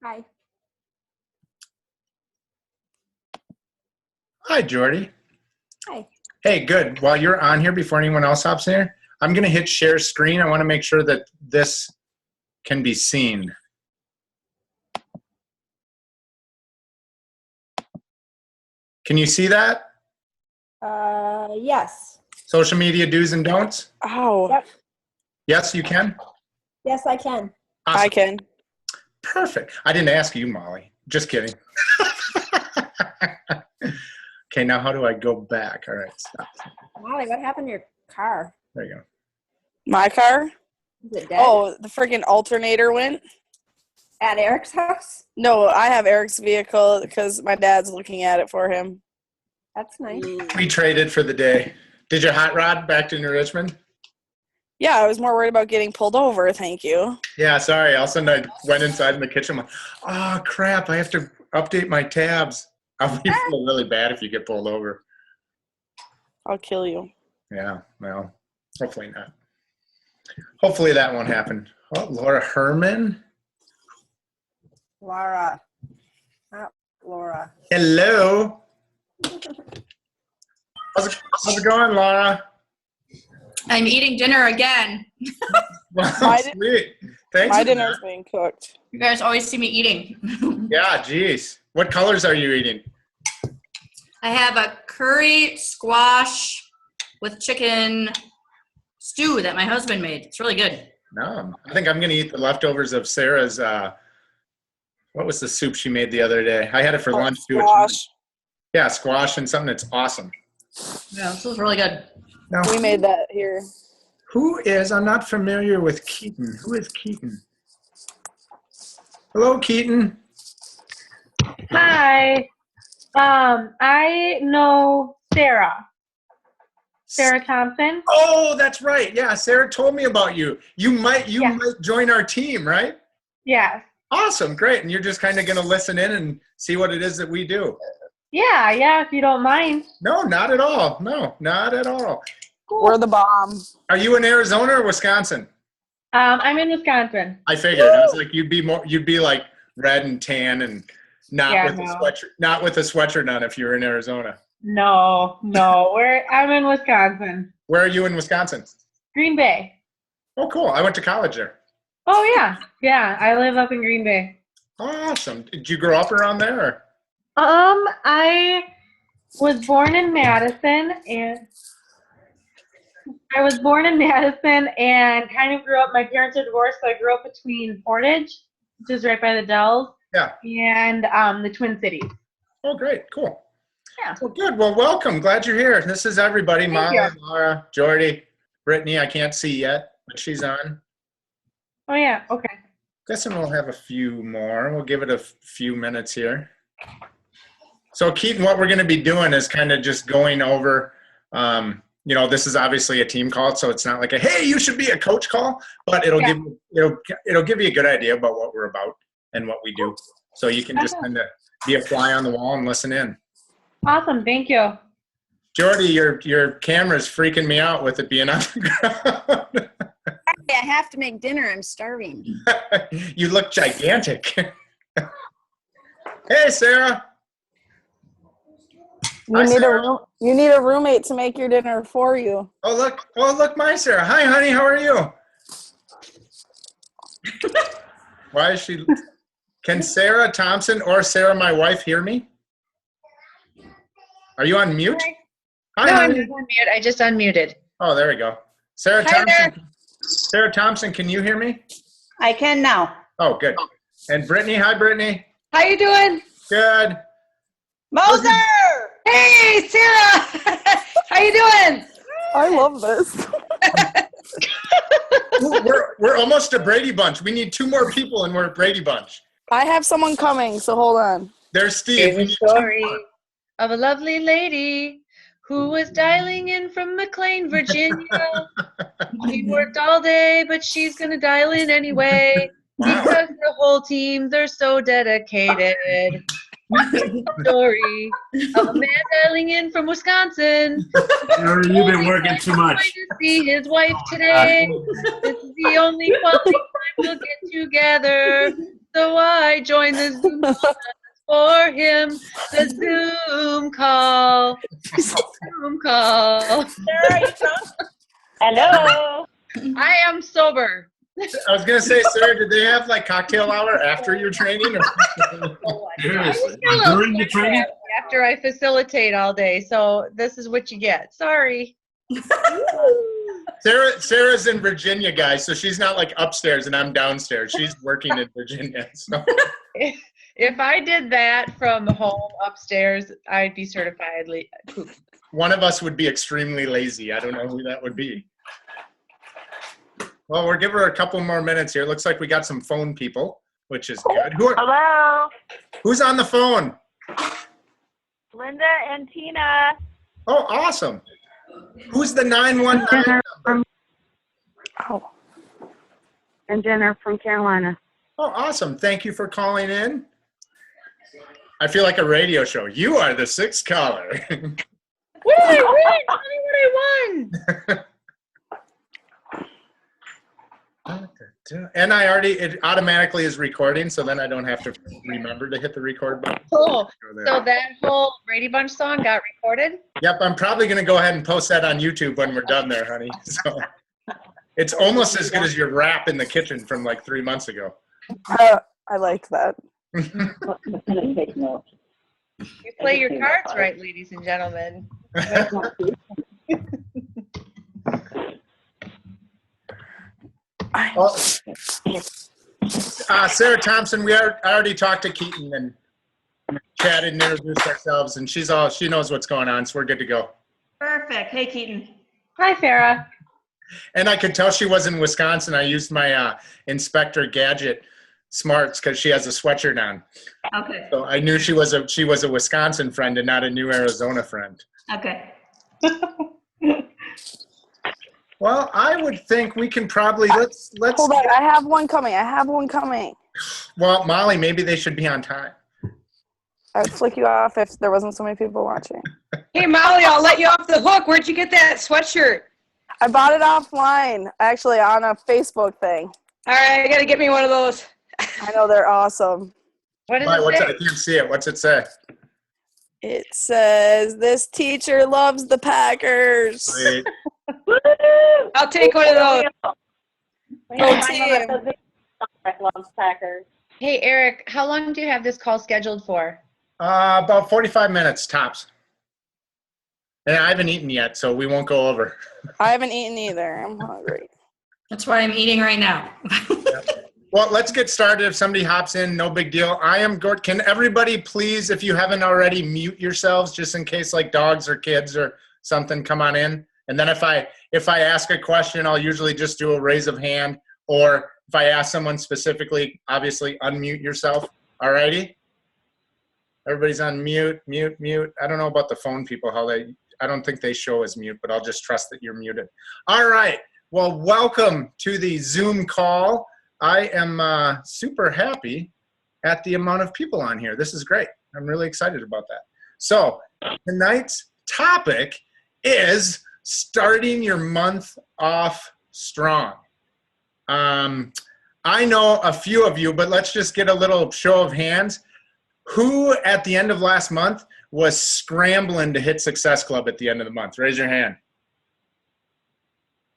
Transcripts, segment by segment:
Hi. Hi, Jordy. Hi. Hey, good. While you're on here, before anyone else hops in here, I'm going to hit share screen. I want to make sure that this can be seen. Can you see that? Yes. Social media do's and don'ts? Oh, Yep. Yes, you can? Yes, I can. Awesome. I can. Perfect. I didn't ask you, Molly. Just kidding. Okay, now how do I go back? All right, stop. Molly, what happened to your car? There you go. My car? Is it dead? Oh, the freaking alternator went? At Eric's house? No, I have Eric's vehicle because my dad's looking at it for him. That's nice. We traded for the day. Did you hot rod back to New Richmond? Yeah, I was more worried about getting pulled over, thank you. Yeah, sorry. All of a sudden I went inside in the kitchen. Like, oh, crap. I have to update my tabs. I'll be feel really bad if you get pulled over. I'll kill you. Yeah, well, hopefully not. Hopefully that won't happen. Oh, Laura Herman. Laura. Not Laura. Hello. How's it going, Laura? I'm eating dinner again. Wow, sweet. Thanks. My for dinner's that. being cooked. You guys always see me eating. Yeah, geez. What colors are you eating? I have a curry squash with chicken stew that my husband made. It's really good. No, I think I'm going to eat the leftovers of Sarah's, what was the soup she made the other day? I had it for lunch too. Squash. Yeah, squash and something that's awesome. Yeah, this is really good. Now, We made that here. I'm not familiar with Keaton. Who is Keaton? Hello, Keaton. Hi. I know Sarah Thompson. Oh, that's right. Yeah, Sarah told me about you. You might join our team, right? Yes. Awesome, great. And you're just kind of going to listen in and see what it is that we do. Yeah, if you don't mind. No, not at all. No, not at all. Cool. We're the bomb. Are you in Arizona or Wisconsin? I'm in Wisconsin. I figured. I was like, you'd be like red and tan and not with a sweatshirt on if you were in Arizona. No. I'm in Wisconsin. Where are you in Wisconsin? Green Bay. Oh, cool. I went to college there. Oh yeah. Yeah, I live up in Green Bay. Awesome. Did you grow up around there? Or? I was born in Madison and kind of grew up, my parents are divorced, so I grew up between Portage, which is right by the Dells, and the Twin Cities. Oh, great. Cool. Yeah. Well, good. Well, welcome. Glad you're here. This is everybody. Thank Molly, you. Laura, Jordy, Brittany. I can't see yet, but she's on. Oh yeah, okay. Guessing we'll have a few more. We'll give it a few minutes here. So, Keaton, what we're going to be doing is kind of just going over, this is obviously a team call, so it's not like a, hey, you should be a coach call, but it'll give you a good idea about what we're about and what we do. So you can just kind of be a fly on the wall and listen in. Awesome, thank you. Jordy, your camera's freaking me out with it being on the ground. I have to make dinner. I'm starving. You look gigantic. Hey, Sarah. You need a roommate to make your dinner for you. Oh, look, my Sarah. Hi, honey. How are you? Why is she? Can Sarah Thompson or Sarah, my wife, hear me? Are you on mute? Hi, no, honey. I'm not on mute. I just unmuted. Oh, there we go. Sarah Hi Thompson. there. Sarah Thompson, can you hear me? I can now. Oh, good. And Brittany. Hi, Brittany. How you doing? Good. Moser! Hey, Sarah! How you doing? I love this. We're almost a Brady Bunch. We need 2 more people and we're a Brady Bunch. I have someone coming, so hold on. There's Steve. Here's a story of a lovely lady who was dialing in from McLean, Virginia. She worked all day, but she's going to dial in anyway because the whole team, they're so dedicated. Story of a man dialing in from Wisconsin. You've been working too much. Going to see his wife today. This is the only quality time we'll get together. So I joined the Zoom call for him. The Zoom call. Zoom call. Hello. I am sober. I was gonna say, Sarah, did they have like cocktail hour after your training? Or? Seriously. I was During the training? after I facilitate all day, so this is what you get. Sorry. Sarah's in Virginia, guys, so she's not like upstairs and I'm downstairs. She's working in Virginia. So. If I did that from home upstairs, I'd be certifiedly poop. One of us would be extremely lazy. I don't know who that would be. Well, we'll give her a couple more minutes here. Looks like we got some phone people, which is good. Hello. Who's on the phone? Linda and Tina. Oh, awesome. Who's the 919 number? Oh. And Jenner from Carolina. Oh, awesome. Thank you for calling in. I feel like a radio show. You are the sixth caller. What did I win? Tell me what I won. And it automatically is recording, so then I don't have to remember to hit the record button. Cool. So that whole Brady Bunch song got recorded? Yep, I'm probably going to go ahead and post that on YouTube when we're done there, honey. So it's almost as good as your rap in the kitchen from like 3 months ago. I like that. You play your cards right, ladies and gentlemen. Well, Sarah Thompson, I already talked to Keaton and chatted and introduced ourselves, and she knows what's going on, so we're good to go. Perfect. Hey, Keaton. Hi, Sarah. And I could tell she was in Wisconsin. I used my Inspector Gadget smarts because she has a sweatshirt on. Okay. So I knew she was a Wisconsin friend and not a new Arizona friend. Okay. Well, I would think we can probably let's. Hold on, I have one coming. Well, Molly, maybe they should be on time. I would flick you off if there wasn't so many people watching. Hey, Molly, I'll let you off the hook. Where'd you get that sweatshirt? I bought it offline, actually, on a Facebook thing. All right, I got to get me one of those. I know, they're awesome. What does Why, it say? I can't see it. What's it say? It says, "This teacher loves the Packers." Sweet. I'll take one of those. Go team. Hey, Eric, how long do you have this call scheduled for? About 45 minutes tops. And I haven't eaten yet, so we won't go over. I haven't eaten either. I'm hungry. That's why I'm eating right now. Well, let's get started. If somebody hops in, no big deal. I am Gord. Can everybody please, if you haven't already, mute yourselves just in case like dogs or kids or something come on in? And then if I ask a question, I'll usually just do a raise of hand. Or if I ask someone specifically, obviously unmute yourself. All righty? Everybody's on mute. I don't know about the phone people, I don't think they show as mute, but I'll just trust that you're muted. All right. Well, welcome to the Zoom call. I am super happy at the amount of people on here. This is great. I'm really excited about that. So tonight's topic is starting your month off strong. I know a few of you, but let's just get a little show of hands. Who at the end of last month was scrambling to hit Success Club at the end of the month? Raise your hand.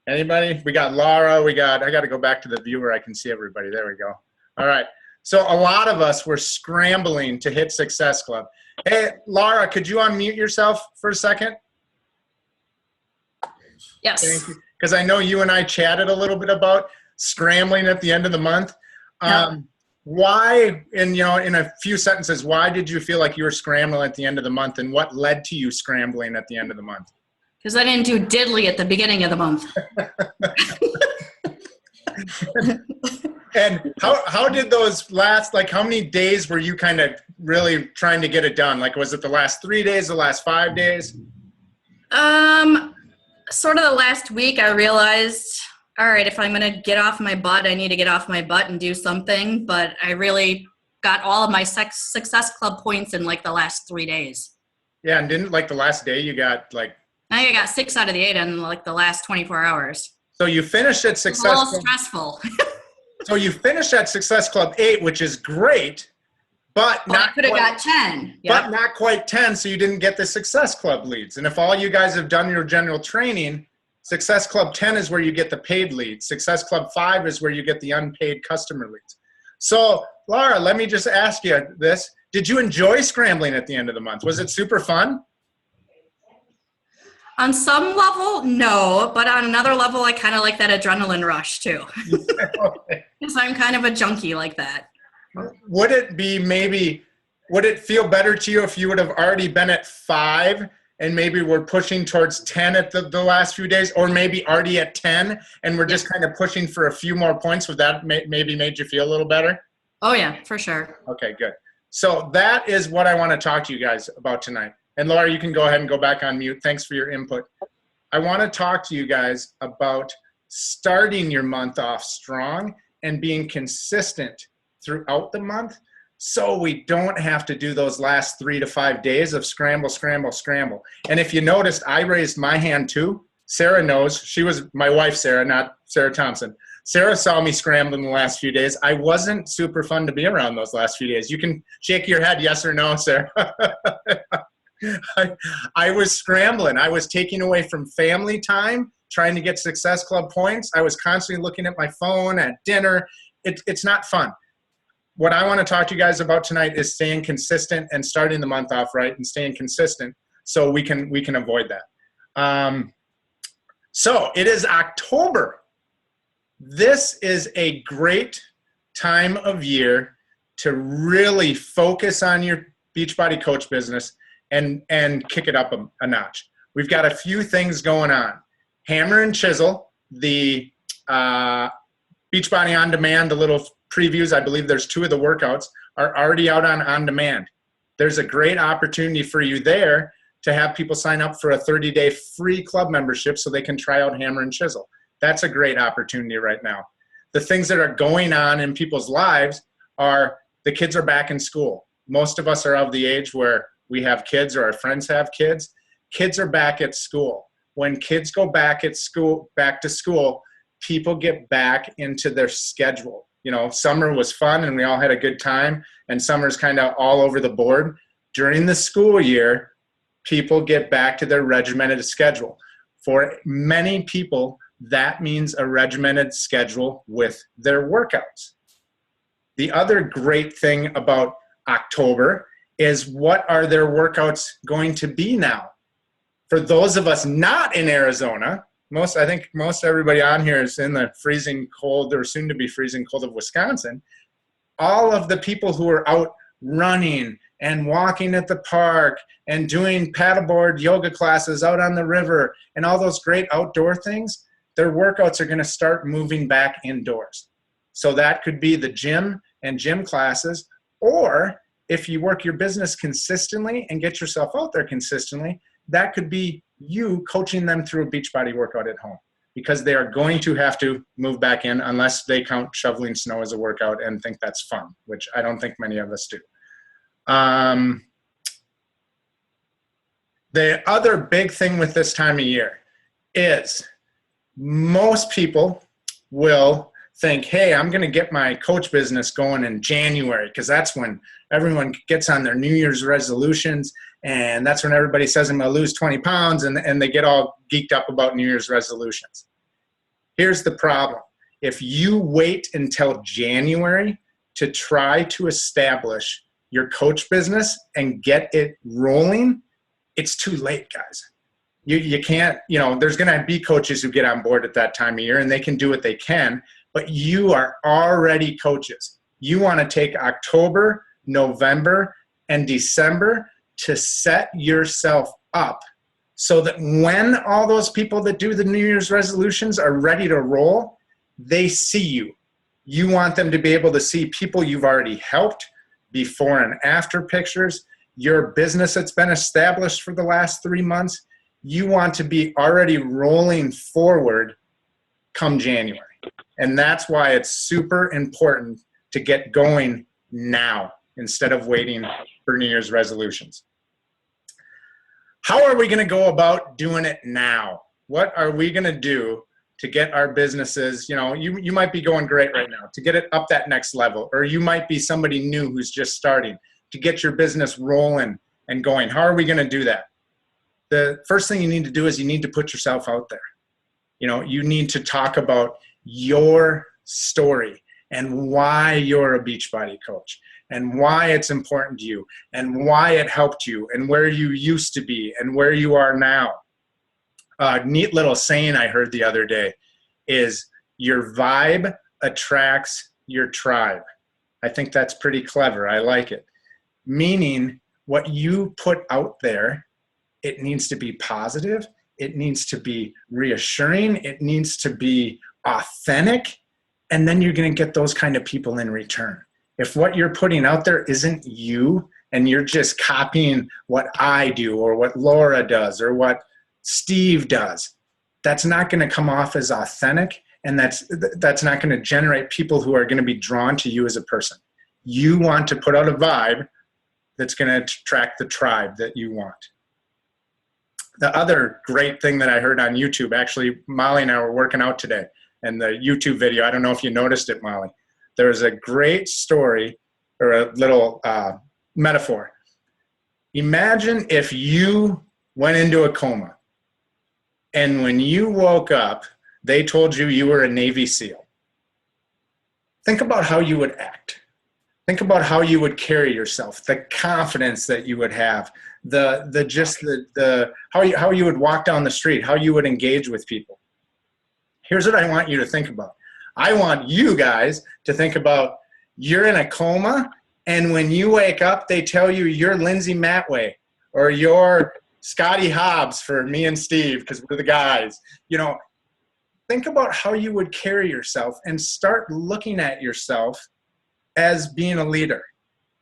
Anybody? We got Laura. I got to go back to the viewer. I can see everybody. There we go. All right. So a lot of us were scrambling to hit Success Club. Hey, Laura, could you unmute yourself for a second? Yes. Thank you. Because I know you and I chatted a little bit about scrambling at the end of the month. Why, in a few sentences, why did you feel like you were scrambling at the end of the month, and what led to you scrambling at the end of the month? Because I didn't do diddly at the beginning of the month. And how did those last, like, how many days were you kind of really trying to get it done? Like, was it the last 3 days, the last 5 days? Sort of the last week I realized, all right, if I'm going to get off my butt, I need to get off my butt and do something. But I really got all of my Success Club points in like the last 3 days. Yeah, and didn't like the last day you got like... I think I got 6 out of the 8 in like the last 24 hours. So you finished at Success It's a little Club. stressful. So you finished at Success Club 8, which is great, but But I not could have quite, got 10. but Yep. not quite 10, so you didn't get the Success Club leads. And if all you guys have done your general training, Success Club 10 is where you get the paid leads. Success Club 5 is where you get the unpaid customer leads. So, Laura, let me just ask you this. Did you enjoy scrambling at the end of the month? Was it super fun? On some level, no, but on another level, I kind of like that adrenaline rush too. Okay. Because I'm kind of a junkie like that. Would it be maybe, would it feel better to you if you would have already been at 5 and maybe we're pushing towards 10 at the last few days, or maybe already at 10 and we're just kind of pushing for a few more points? Would that maybe made you feel a little better? Oh yeah, for sure. Okay, good. So that is what I want to talk to you guys about tonight. And Laura, you can go ahead and go back on mute. Thanks for your input. I want to talk to you guys about starting your month off strong and being consistent throughout the month, so we don't have to do those last 3 to 5 days of scramble, scramble, scramble. And if you noticed, I raised my hand too. Sarah knows. She was my wife, Sarah, not Sarah Thompson. Sarah saw me scrambling the last few days. I wasn't super fun to be around those last few days. You can shake your head yes or no, Sarah. I was scrambling. I was taking away from family time, trying to get Success Club points. I was constantly looking at my phone at dinner. It's not fun. What I want to talk to you guys about tonight is staying consistent and starting the month off right and staying consistent so we can avoid that. So it is October. This is a great time of year to really focus on your Beachbody coach business and kick it up a notch. We've got a few things going on. Hammer and Chisel, the Beachbody On Demand, the little previews, I believe there's 2 of the workouts, are already out on demand. There's a great opportunity for you there to have people sign up for a 30-day free club membership so they can try out Hammer and Chisel. That's a great opportunity right now. The things that are going on in people's lives are the kids are back in school. Most of us are of the age where we have kids or our friends have kids. Kids are back at school. When kids go back to school, people get back into their schedule. You know, summer was fun and we all had a good time, and summer's kind of all over the board. During the school year, people get back to their regimented schedule. For many people, that means a regimented schedule with their workouts. The other great thing about October is, what are their workouts going to be now? For those of us not in Arizona, I think most everybody on here is in the freezing cold or soon to be freezing cold of Wisconsin. All of the people who are out running and walking at the park and doing paddleboard yoga classes out on the river and all those great outdoor things, their workouts are going to start moving back indoors. So that could be the gym and gym classes, or if you work your business consistently and get yourself out there consistently, that could be you coaching them through a Beachbody workout at home, because they are going to have to move back in unless they count shoveling snow as a workout and think that's fun, which I don't think many of us do. The other big thing with this time of year is most people will think, hey, I'm going to get my coach business going in January, because that's when everyone gets on their New Year's resolutions, and that's when everybody says I'm going to lose 20 pounds, and they get all geeked up about New Year's resolutions. Here's the problem. If you wait until January to try to establish your coach business and get it rolling, it's too late, guys. You can't, there's going to be coaches who get on board at that time of year, and they can do what they can, but you are already coaches. You want to take October, November, and December to set yourself up so that when all those people that do the New Year's resolutions are ready to roll, they see you. You want them to be able to see people you've already helped, before and after pictures, your business that's been established for the last 3 months. You want to be already rolling forward come January. And that's why it's super important to get going now instead of waiting for New Year's resolutions. How are we going to go about doing it now? What are we going to do to get our businesses, you might be going great right now, to get it up that next level, or you might be somebody new who's just starting to get your business rolling and going. How are we going to do that? The first thing you need to do is you need to put yourself out there. You need to talk about your story and why you're a Beachbody coach and why it's important to you and why it helped you and where you used to be and where you are now. A neat little saying I heard the other day is your vibe attracts your tribe. I think that's pretty clever. I like it. Meaning what you put out there, it needs to be positive. It needs to be reassuring. It needs to be authentic. And then you're going to get those kind of people in return. If what you're putting out there isn't you and you're just copying what I do or what Laura does or what Steve does, that's not going to come off as authentic, and that's not going to generate people who are going to be drawn to you as a person. You want to put out a vibe that's going to attract the tribe that you want. The other great thing that I heard on YouTube, actually, Molly and I were working out today, and the YouTube video, I don't know if you noticed it, Molly. There's a great story or a little metaphor. Imagine if you went into a coma, and when you woke up, they told you you were a Navy SEAL. Think about how you would act. Think about how you would carry yourself, the confidence that you would have, how you would walk down the street, how you would engage with people. Here's what I want you to think about. I want you guys to think about you're in a coma, and when you wake up, they tell you you're Lindsay Matway or you're Scotty Hobbs for me and Steve because we're the guys. Think about how you would carry yourself and start looking at yourself as being a leader,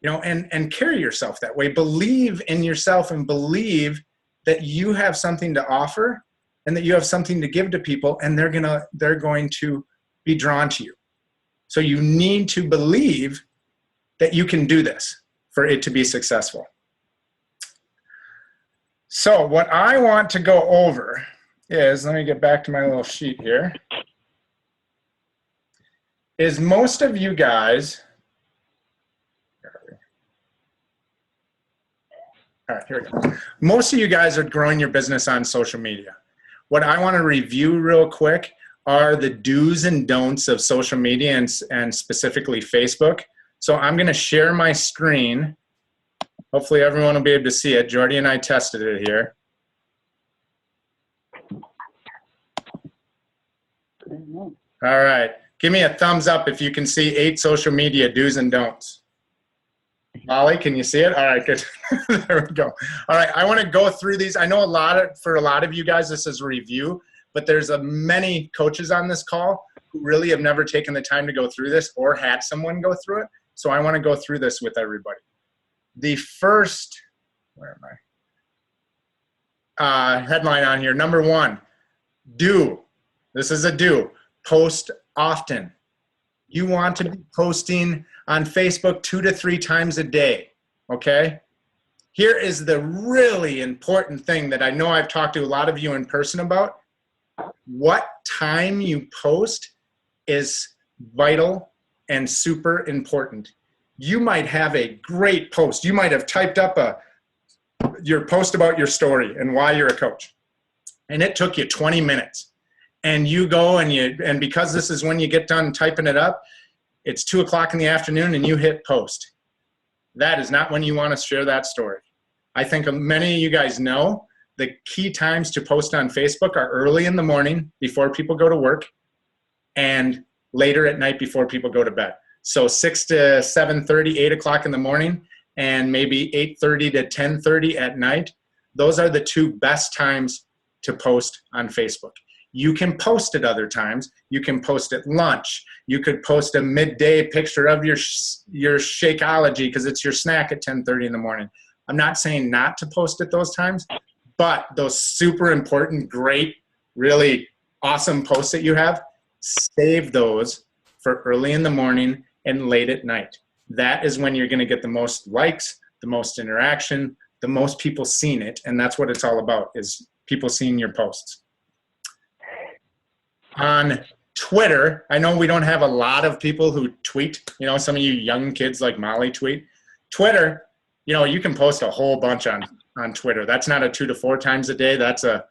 and carry yourself that way. Believe in yourself and believe that you have something to offer and that you have something to give to people, and they're going to be drawn to you. So you need to believe that you can do this for it to be successful. So what I want to go over is, let me get back to my little sheet here, is most of you guys, all right, here we go. Most of you guys are growing your business on social media. What I want to review real quick are the do's and don'ts of social media and specifically Facebook. So I'm going to share my screen. Hopefully everyone will be able to see it. Jordy and I tested it here. All right. Give me a thumbs up if you can see 8 social media do's and don'ts. Molly, can you see it? All right, good. There we go. All right, I want to go through these. I know for a lot of you guys, this is a review, but there's many coaches on this call who really have never taken the time to go through this or had someone go through it. So I want to go through this with everybody. The first, where am I? Headline on here, number 1, do. This is a do. Post often. You want to be posting on Facebook 2 to 3 times a day, okay? Here is the really important thing that I know I've talked to a lot of you in person about. What time you post is vital and super important. You might have a great post. You might have typed up your post about your story and why you're a coach, and it took you 20 minutes. And you go and because this is when you get done typing it up, it's 2 o'clock in the afternoon and you hit post. That is not when you want to share that story. I think many of you guys know the key times to post on Facebook are early in the morning before people go to work and later at night before people go to bed. So 6 to 7:30, 8 o'clock in the morning, and maybe 8:30 to 10:30 at night. Those are the 2 best times to post on Facebook. You can post at other times. You can post at lunch. You could post a midday picture of your Shakeology because it's your snack at 10:30 in the morning. I'm not saying not to post at those times, but those super important, great, really awesome posts that you have, save those for early in the morning and late at night. That is when you're going to get the most likes, the most interaction, the most people seeing it, and that's what it's all about, is people seeing your posts. On Twitter, I know we don't have a lot of people who tweet. You know, some of you young kids like Molly tweet. Twitter, you know, you can post a whole bunch on Twitter. That's not a 2 to 4 times a day. That's a,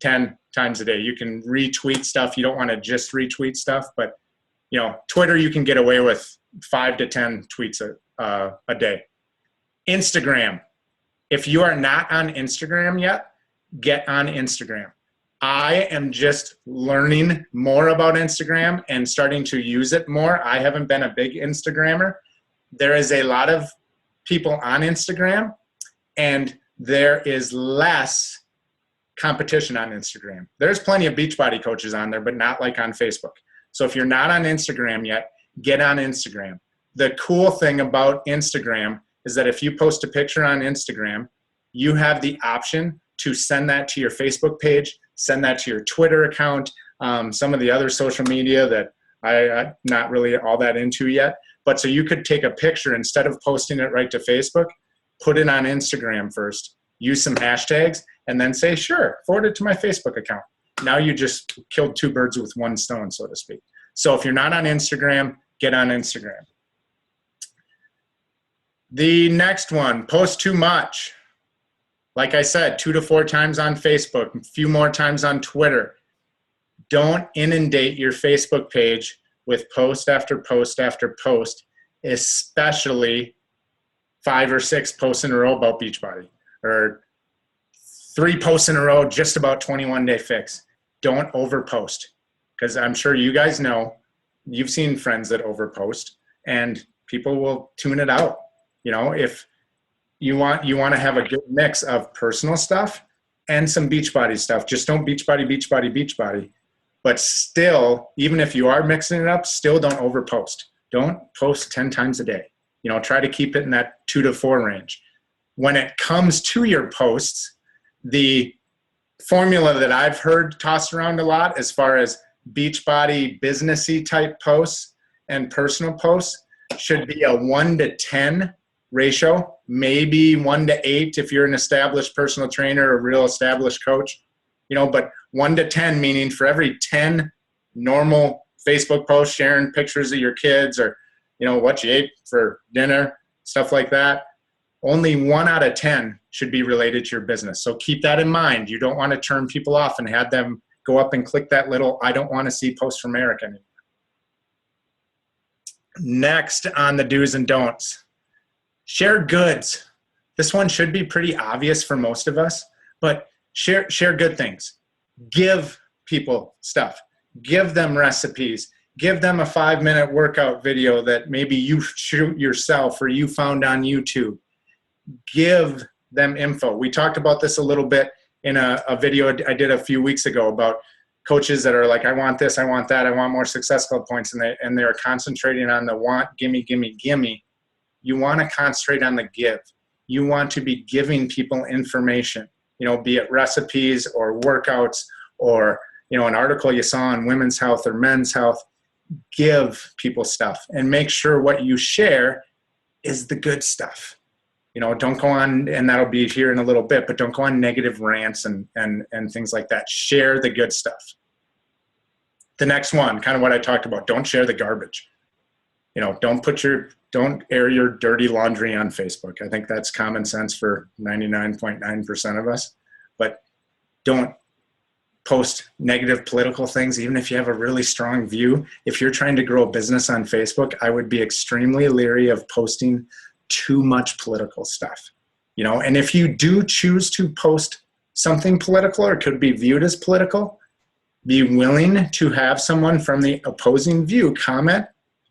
10 times a day. You can retweet stuff. You don't want to just retweet stuff, but, Twitter, you can get away with 5 to 10 tweets a day. Instagram. If you are not on Instagram yet, get on Instagram. I am just learning more about Instagram and starting to use it more. I haven't been a big Instagrammer. There is a lot of people on Instagram, and there is less competition on Instagram. There's plenty of Beachbody coaches on there, but not like on Facebook. So if you're not on Instagram yet, get on Instagram. The cool thing about Instagram is that if you post a picture on Instagram, you have the option to send that to your Facebook page, send that to your Twitter account, some of the other social media that I'm not really all that into yet. But so you could take a picture, instead of posting it right to Facebook, put it on Instagram first, use some hashtags, and then say, sure, forward it to my Facebook account. Now you just killed 2 birds with 1 stone, so to speak. So if you're not on Instagram, get on Instagram. The next one, post too much. Like I said, 2 to 4 times on Facebook, a few more times on Twitter. Don't inundate your Facebook page with post after post after post, especially 5 or 6 posts in a row about Beachbody, or 3 posts in a row just about 21-day fix. Don't overpost, because I'm sure you guys know, you've seen friends that overpost, and people will tune it out. If you want to have a good mix of personal stuff and some Beachbody stuff. Just don't Beachbody. But still, even if you are mixing it up, still don't overpost. Don't post 10 times a day. Try to keep it in that 2 to 4 range. When it comes to your posts, the formula that I've heard tossed around a lot as far as Beachbody businessy type posts and personal posts should be a 1 to 10 ratio, maybe 1 to 8 if you're an established personal trainer or a real established coach, but 1 to 10, meaning for every 10 normal Facebook posts sharing pictures of your kids or, what you ate for dinner, stuff like that, only 1 out of 10 should be related to your business. So keep that in mind. You don't want to turn people off and have them go up and click that little I don't want to see post from Eric anymore. Next on the do's and don'ts. Share goods. This one should be pretty obvious for most of us, but share good things. Give people stuff. Give them recipes. Give them a 5-minute workout video that maybe you shoot yourself or you found on YouTube. Give them info. We talked about this a little bit in a video I did a few weeks ago about coaches that are like, I want this, I want that, I want more Success Club points, and they're concentrating on the want, gimme, gimme, gimme. You want to concentrate on the give. You want to be giving people information, be it recipes or workouts or, an article you saw on women's health or men's health. Give people stuff and make sure what you share is the good stuff. Don't go on, and that'll be here in a little bit, but don't go on negative rants and things like that. Share the good stuff. The next one, kind of what I talked about, don't share the garbage. Don't air your dirty laundry on Facebook. I think that's common sense for 99.9% of us, but don't post negative political things, even if you have a really strong view. If you're trying to grow a business on Facebook, I would be extremely leery of posting too much political stuff, and if you do choose to post something political or could be viewed as political, be willing to have someone from the opposing view comment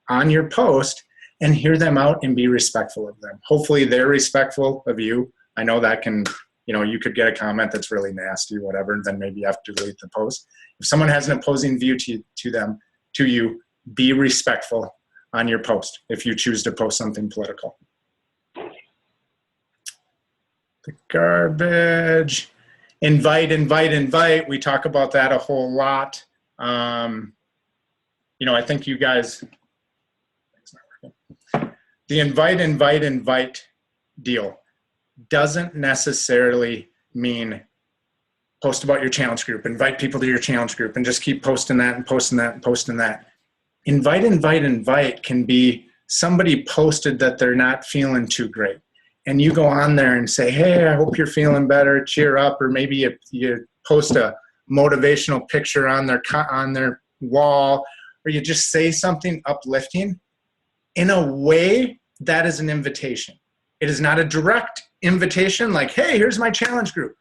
on your post and hear them out and be respectful of them. Hopefully they're respectful of you. I know that can, you could get a comment that's really nasty, whatever, and then maybe you have to delete the post. If someone has an opposing view to you, be respectful on your post if you choose to post something political. The garbage. Invite. We talk about that a whole lot. I think you guys, the invite deal doesn't necessarily mean post about your challenge group, invite people to your challenge group, and just keep posting that and posting that and posting that. Invite can be somebody posted that they're not feeling too great. And you go on there and say, hey, I hope you're feeling better, cheer up, or maybe you post a motivational picture on their wall, or you just say something uplifting. In a way, that is an invitation. It is not a direct invitation like, hey, here's my challenge group.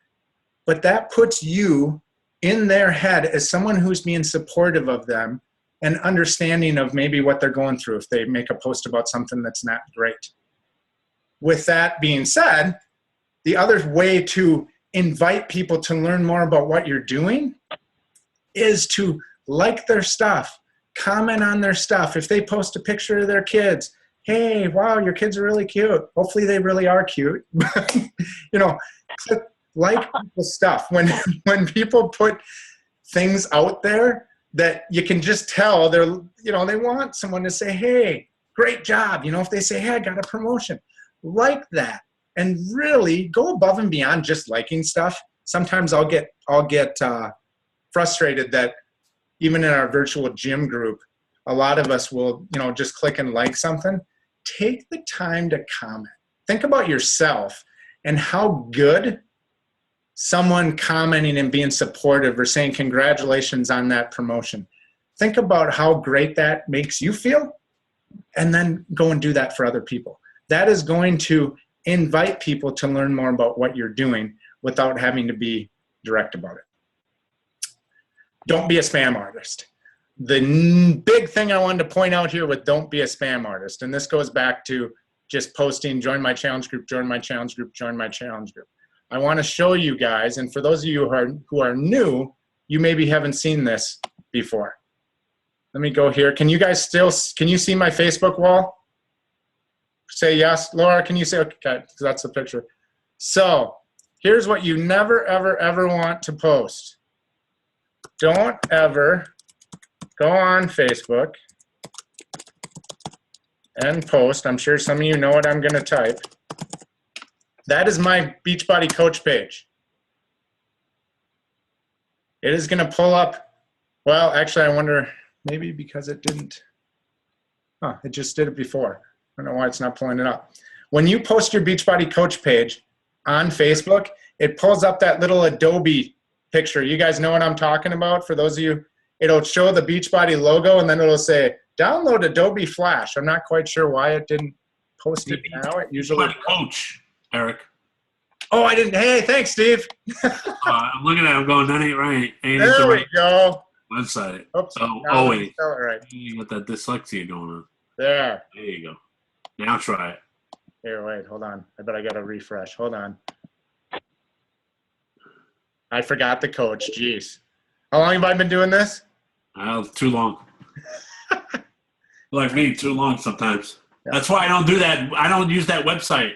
But that puts you in their head as someone who's being supportive of them and understanding of maybe what they're going through if they make a post about something that's not great. With that being said, the other way to invite people to learn more about what you're doing is to like their stuff, comment on their stuff. If they post a picture of their kids, hey, wow, your kids are really cute. Hopefully they really are cute. You know, like people's stuff. When people put things out there that you can just tell they're, you know, they want someone to say, hey, great job. You know, if they say, hey, I got a promotion, like that. And really go above and beyond just liking stuff. Sometimes I'll get frustrated that even in our virtual gym group, a lot of us will, you know, just click and like something. Take the time to comment. Think about yourself and how good someone commenting and being supportive or saying congratulations on that promotion. Think about how great that makes you feel, and then go and do that for other people. That is going to invite people to learn more about what you're doing without having to be direct about it. Don't be a spam artist. The big thing I wanted to point out here with don't be a spam artist, and this goes back to just posting, join my challenge group, join my challenge group, join my challenge group. I want to show you guys, and for those of you who are new, you maybe haven't seen this before. Let me go here. Can you guys can you see my Facebook wall? Say yes. Laura, can you say okay? Because that's the picture. So here's what you never, ever, ever want to post. Don't ever go on Facebook and post. I'm sure some of you know what I'm going to type. That is my Beachbody coach page. It is going to pull up. Well, actually, I wonder, maybe because it didn't. It just did it before. I don't know why it's not pulling it up. When you post your Beachbody coach page on Facebook, it pulls up that little Adobe picture. You guys know what I'm talking about? For those of you, it'll show the Beachbody logo, and then it'll say, download Adobe Flash. I'm not quite sure why it didn't post it now. It usually coach, Eric. Oh, I didn't. Hey, thanks, Steve. I'm looking at it, I'm going, that ain't right. There we go. Website. Oops, oh wait. Spell it right. You got that dyslexia going on. There. There you go. Now try it. Here, wait, hold on. I bet I got to refresh. Hold on. I forgot the coach. Jeez. How long have I been doing this? Too long. Like me, too long sometimes. Yeah. That's why I don't do that. I don't use that website.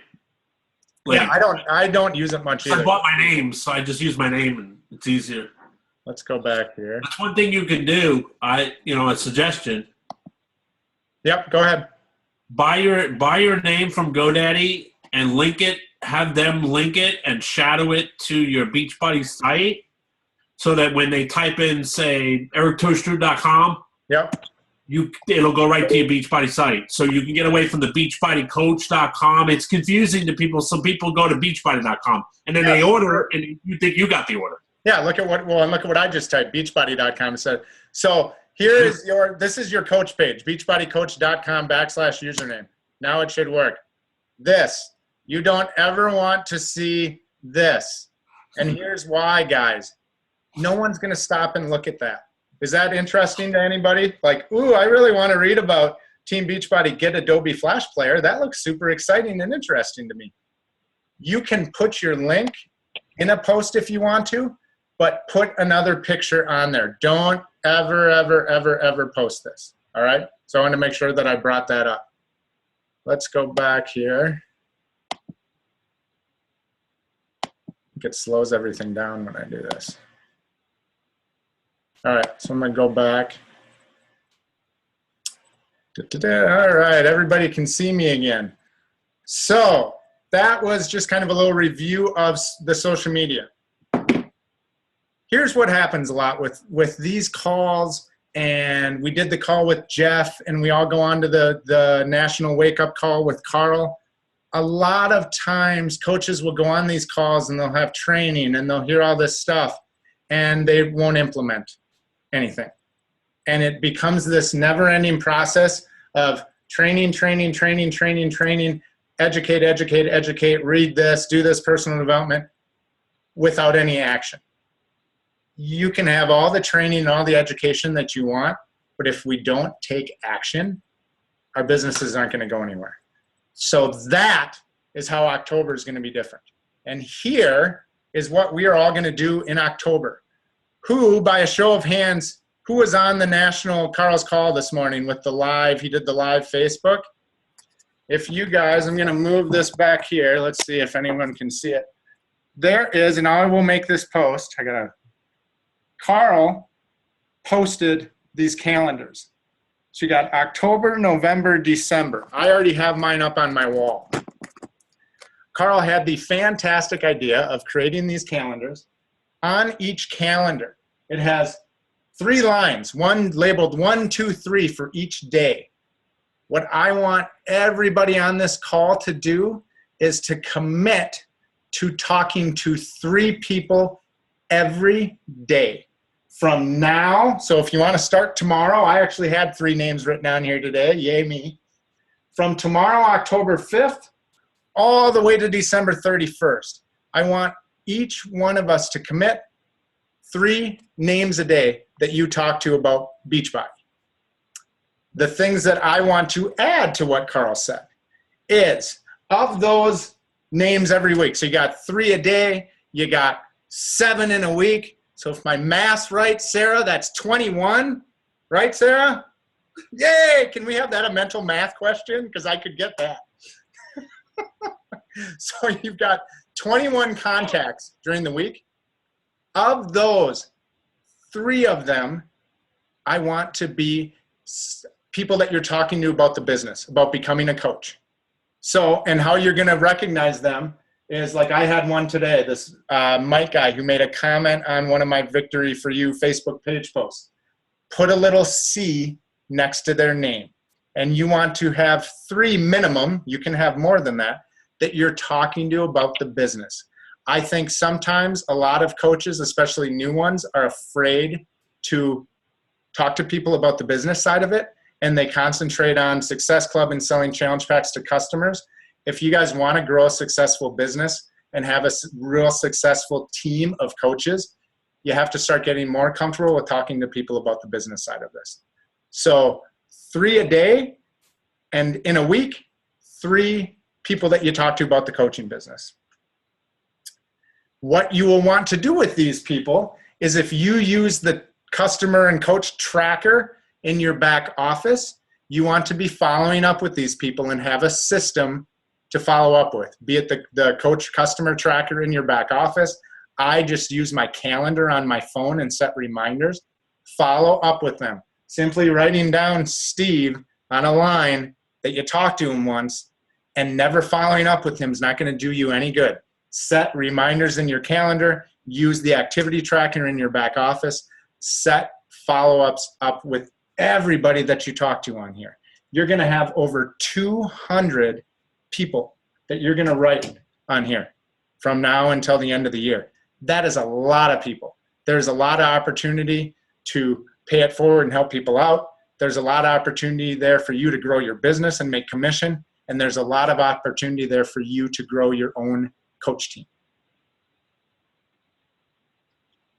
Like, yeah, I don't use it much either. I bought my name, so I just use my name, and it's easier. Let's go back here. That's one thing you can do. A suggestion. Yep, go ahead. Buy your name from GoDaddy and link it. Have them link it and shadow it to your Beachbody site, so that when they type in, say, erictoaster.com, yep, it'll go right to your Beachbody site. So you can get away from the beachbodycoach.com. It's confusing to people. Some people go to beachbody.com and then they order, and you think you got the order. Yeah, look at what I just typed, beachbody.com. So this is your coach page, beachbodycoach.com/username. Now it should work. You don't ever want to see this. And here's why, guys. No one's going to stop and look at that. Is that interesting to anybody? Like, ooh, I really want to read about Team Beachbody get Adobe Flash Player. That looks super exciting and interesting to me. You can put your link in a post if you want to, but put another picture on there. Don't ever, ever, ever, ever post this. All right? So I want to make sure that I brought that up. Let's go back here. It slows everything down when I do this. All right, so I'm going to go back. All right, everybody can see me again. So that was just kind of a little review of the social media. here's what happens a lot with these calls, and we did the call with Jeff, and we all go on to the national wake-up call with Carl. A lot of times coaches will go on these calls and they'll have training and they'll hear all this stuff and they won't implement anything. And it becomes this never-ending process of training, educate, read this, do this personal development without any action. You can have all the training and all the education that you want, but if we don't take action, our businesses aren't going to go anywhere. So that is how October is going to be different. And here is what we are all going to do in October. Who, by a show of hands, who was on the national Carl's call this morning with the live, he did the live Facebook? If you guys, I'm going to move this back here. Let's see if anyone can see it. There is, and I will make this post. Carl posted these calendars. So you got October, November, December. I already have mine up on my wall. Carl had the fantastic idea of creating these calendars. On each calendar, it has 3 lines, one labeled 1, 2, 3 for each day. What I want everybody on this call to do is to commit to talking to 3 people every day. From now, so if you want to start tomorrow, I actually had 3 names written down here today, yay me. From tomorrow, October 5th, all the way to December 31st, I want each one of us to commit 3 names a day that you talk to about Beachbody. The things that I want to add to what Carl said is, of those names every week, so you got 3 a day, you got 7 in a week. So if my math's right, Sarah, that's 21. Right, Sarah? Yay! Can we have that a mental math question? Because I could get that. So you've got 21 contacts during the week. Of those, 3 of them, I want to be people that you're talking to about the business, about becoming a coach. So, and how you're going to recognize them is, like, I had one today, this Mike guy who made a comment on one of my Victory for You Facebook page posts. Put a little C next to their name. And you want to have 3 minimum, you can have more than that you're talking to about the business. I think sometimes a lot of coaches, especially new ones, are afraid to talk to people about the business side of it, and they concentrate on Success Club and selling challenge packs to customers. If you guys want to grow a successful business and have a real successful team of coaches, you have to start getting more comfortable with talking to people about the business side of this. So 3 a day, and in a week, 3 people that you talk to about the coaching business. What you will want to do with these people is, if you use the customer and coach tracker in your back office, you want to be following up with these people and have a system to follow up with, be it the coach customer tracker in your back office. I just use my calendar on my phone and set reminders. Follow up with them. Simply writing down Steve on a line that you talked to him once and never following up with him is not going to do you any good. Set reminders in your calendar. Use the activity tracker in your back office. Set follow-ups up with everybody that you talk to on here. You're going to have over 200 people that you're going to write on here from now until the end of the year. That is a lot of people. There's a lot of opportunity to pay it forward and help people out. There's a lot of opportunity there for you to grow your business and make commission. And there's a lot of opportunity there for you to grow your own coach team.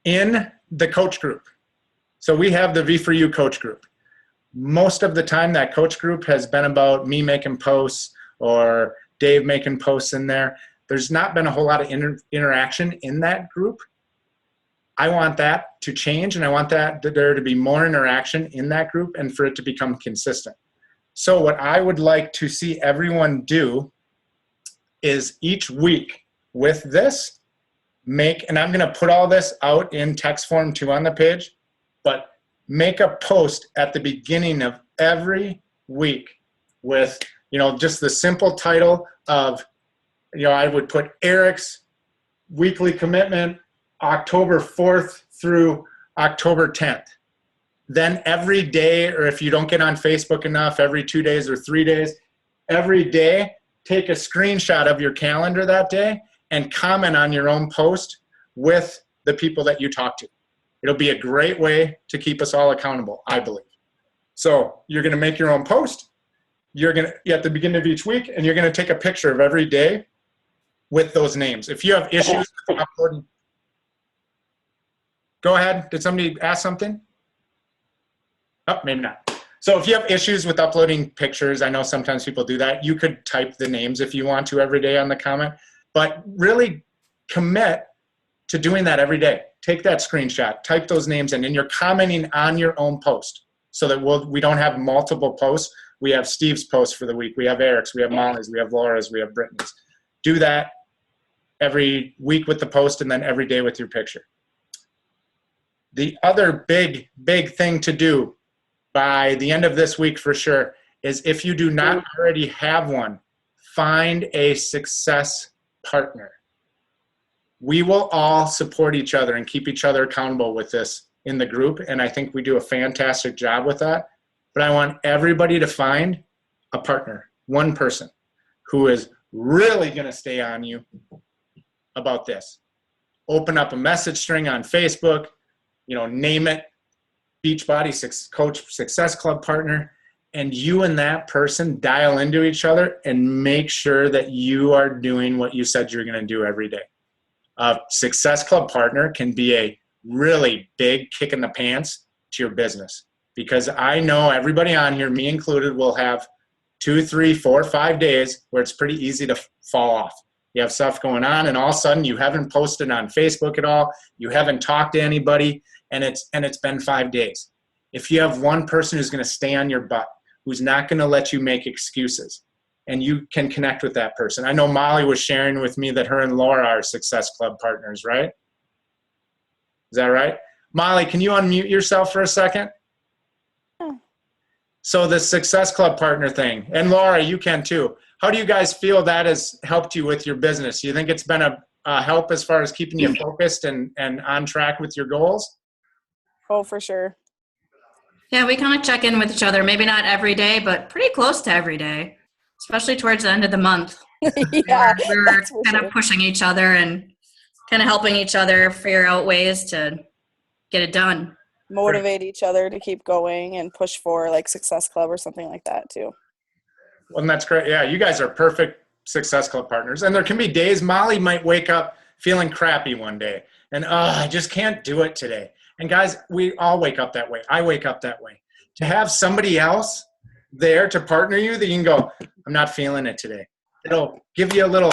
In the coach group, so we have the V4U coach group. Most of the time that coach group has been about me making posts or Dave making posts in there. There's not been a whole lot of interaction in that group. I want that to change, and I want there to be more interaction in that group and for it to become consistent. So what I would like to see everyone do is each week with this, and I'm going to put all this out in text form too on the page, but make a post at the beginning of every week with, just the simple title of, I would put Eric's weekly commitment, October 4th through October 10th. Then every day, or if you don't get on Facebook enough, every 2 days or 3 days, every day, take a screenshot of your calendar that day and comment on your own post with the people that you talk to. It'll be a great way to keep us all accountable, I believe. So you're going to make your own post. You're going to, at the beginning of each week, and you're going to take a picture of every day with those names. If you have issues with uploading, go ahead. Did somebody ask something? Oh, maybe not. So if you have issues with uploading pictures, I know sometimes people do that. You could type the names if you want to every day on the comment, but really commit to doing that every day. Take that screenshot, type those names in, and you're commenting on your own post so that we don't have multiple posts. We have Steve's post for the week. We have Eric's, we have Molly's, we have Laura's, we have Brittany's. Do that every week with the post and then every day with your picture. The other big thing to do by the end of this week for sure is, if you do not already have one, find a success partner. We will all support each other and keep each other accountable with this in the group, and I think we do a fantastic job with that. But I want everybody to find a partner, one person who is really going to stay on you about this. Open up a message string on Facebook, name it Beachbody Coach Success Club Partner, and you and that person dial into each other and make sure that you are doing what you said you're going to do every day. A Success Club partner can be a really big kick in the pants to your business, because I know everybody on here, me included, will have 2, 3, 4, 5 days where it's pretty easy to fall off. You have stuff going on, and all of a sudden you haven't posted on Facebook at all. You haven't talked to anybody, and it's been 5 days. If you have one person who's going to stay on your butt, who's not going to let you make excuses, and you can connect with that person. I know Molly was sharing with me that her and Laura are Success Club partners, right? Is that right? Molly, can you unmute yourself for a second? So the Success Club partner thing, and Laura, you can too. How do you guys feel that has helped you with your business? Do you think it's been a help as far as keeping you focused and on track with your goals? Oh, for sure. Yeah, we kind of check in with each other. Maybe not every day, but pretty close to every day, especially towards the end of the month. Yeah, we're kind of pushing each other and kind of helping each other figure out ways to get it done. Motivate each other to keep going and push for like Success Club or something like that too. Well, and that's great. Yeah, you guys are perfect Success Club partners. And there can be days Molly might wake up feeling crappy one day and, I just can't do it today. And guys, we all wake up that way. I wake up that way. To have somebody else there to partner you that you can go, I'm not feeling it today. It'll give you a little,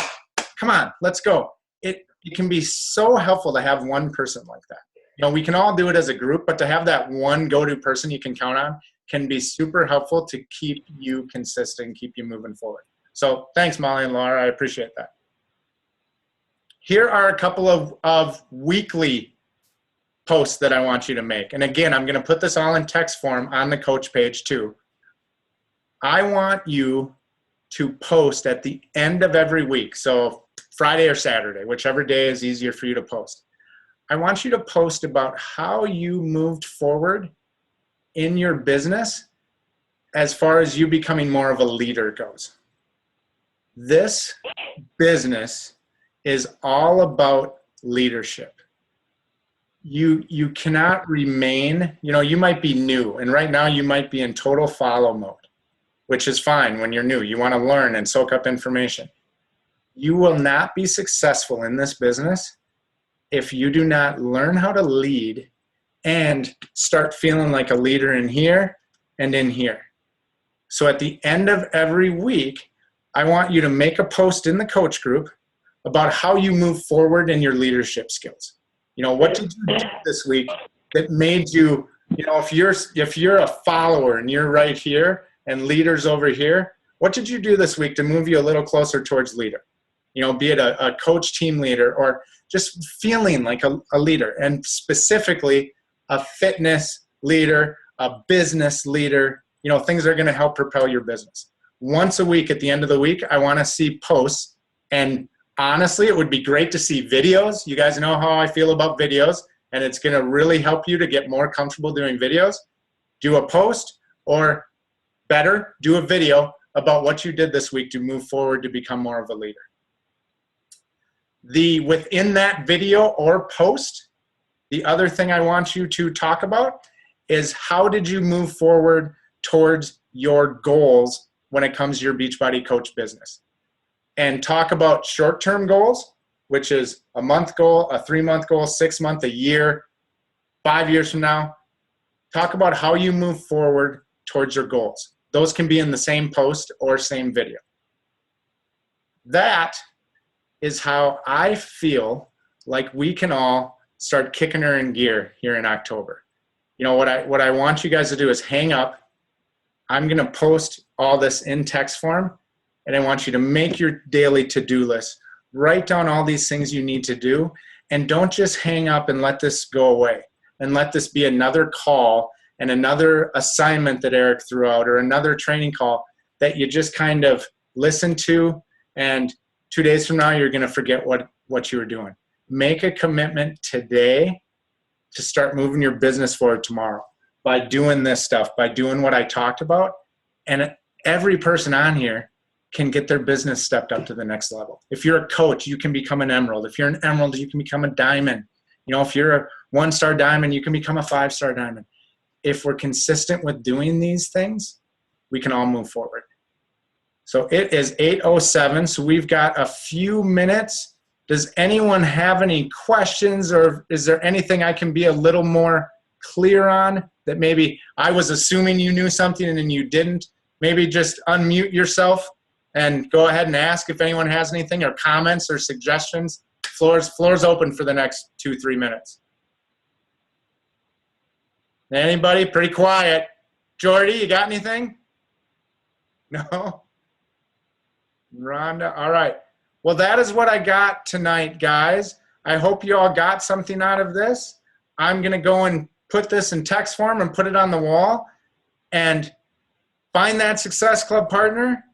come on, let's go. It can be so helpful to have one person like that. We can all do it as a group, but to have that one go-to person you can count on can be super helpful to keep you consistent, keep you moving forward. So thanks, Molly and Laura. I appreciate that. Here are a couple of weekly posts that I want you to make. And again, I'm going to put this all in text form on the coach page too. I want you to post at the end of every week. So Friday or Saturday, whichever day is easier for you to post. I want you to post about how you moved forward in your business as far as you becoming more of a leader goes. This business is all about leadership. You cannot remain, you might be new, and right now you might be in total follow mode, which is fine when you're new. You want to learn and soak up information. You will not be successful in this business if you do not learn how to lead and start feeling like a leader in here and in here. So at the end of every week, I want you to make a post in the coach group about how you move forward in your leadership skills. What did you do this week that made you, if you're a follower and you're right here and leader's over here, what did you do this week to move you a little closer towards leader? Be it a coach team leader or just feeling like a leader, and specifically a fitness leader, a business leader, things that are going to help propel your business. Once a week at the end of the week, I want to see posts, and honestly, it would be great to see videos. You guys know how I feel about videos. and it's going to really help you to get more comfortable doing videos, do a post, or better, do a video about what you did this week to move forward to become more of a leader. Within that video or post, the other thing I want you to talk about is how did you move forward towards your goals when it comes to your Beachbody coach business. And talk about short-term goals, which is a month goal, a 3-month goal, 6-month, a year, 5 years from now. Talk about how you move forward towards your goals. Those can be in the same post or same video. That is how I feel like we can all start kicking her in gear here in October. You know, what I want you guys to do is hang up. I'm going to post all this in text form, and I want you to make your daily to-do list. Write down all these things you need to do, and don't just hang up and let this go away and let this be another call and another assignment that Eric threw out or another training call that you just kind of listen to, and 2 days from now you're going to forget what you were doing. Make a commitment today to start moving your business forward tomorrow by doing this stuff, by doing what I talked about. And every person on here can get their business stepped up to the next level. If you're a coach, you can become an emerald. If you're an emerald, you can become a diamond. You know, if you're a 1-star diamond, you can become a 5-star diamond. If we're consistent with doing these things, we can all move forward. So it is 8:07, so we've got a few minutes. Does anyone have any questions, or is there anything I can be a little more clear on that maybe I was assuming you knew something and then you didn't? Maybe just unmute yourself and go ahead and ask if anyone has anything or comments or suggestions. Floor's open for the next 2-3 minutes. Anybody? Pretty quiet. Jordy, you got anything? No? Rhonda? All right. Well, that is what I got tonight, guys. I hope you all got something out of this. I'm going to go and put this in text form and put it on the wall. And find that Success Club partner.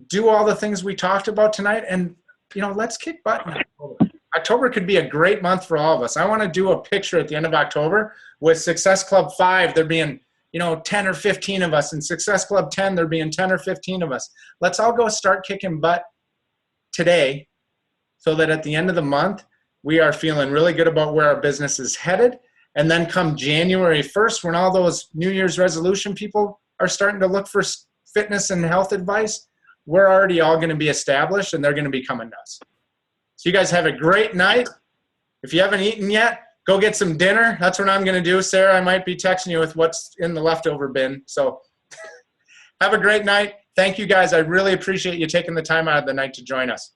Do all the things we talked about tonight. And, you know, let's kick butt in October. October could be a great month for all of us. I want to do a picture at the end of October with Success Club 5, there being, you know, 10 or 15 of us, and Success Club 10, there being 10 or 15 of us. Let's all go start kicking butt today so that at the end of the month, we are feeling really good about where our business is headed. And then come January 1st, when all those New Year's resolution people are starting to look for fitness and health advice, we're already all going to be established and they're going to be coming to us. So you guys have a great night. If you haven't eaten yet, go get some dinner. That's what I'm going to do. Sarah, I might be texting you with what's in the leftover bin. So have a great night. Thank you guys. I really appreciate you taking the time out of the night to join us.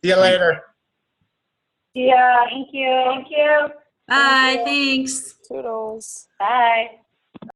See you later. Yeah, thank you. Thank you. Bye. Thanks. Toodles. Bye.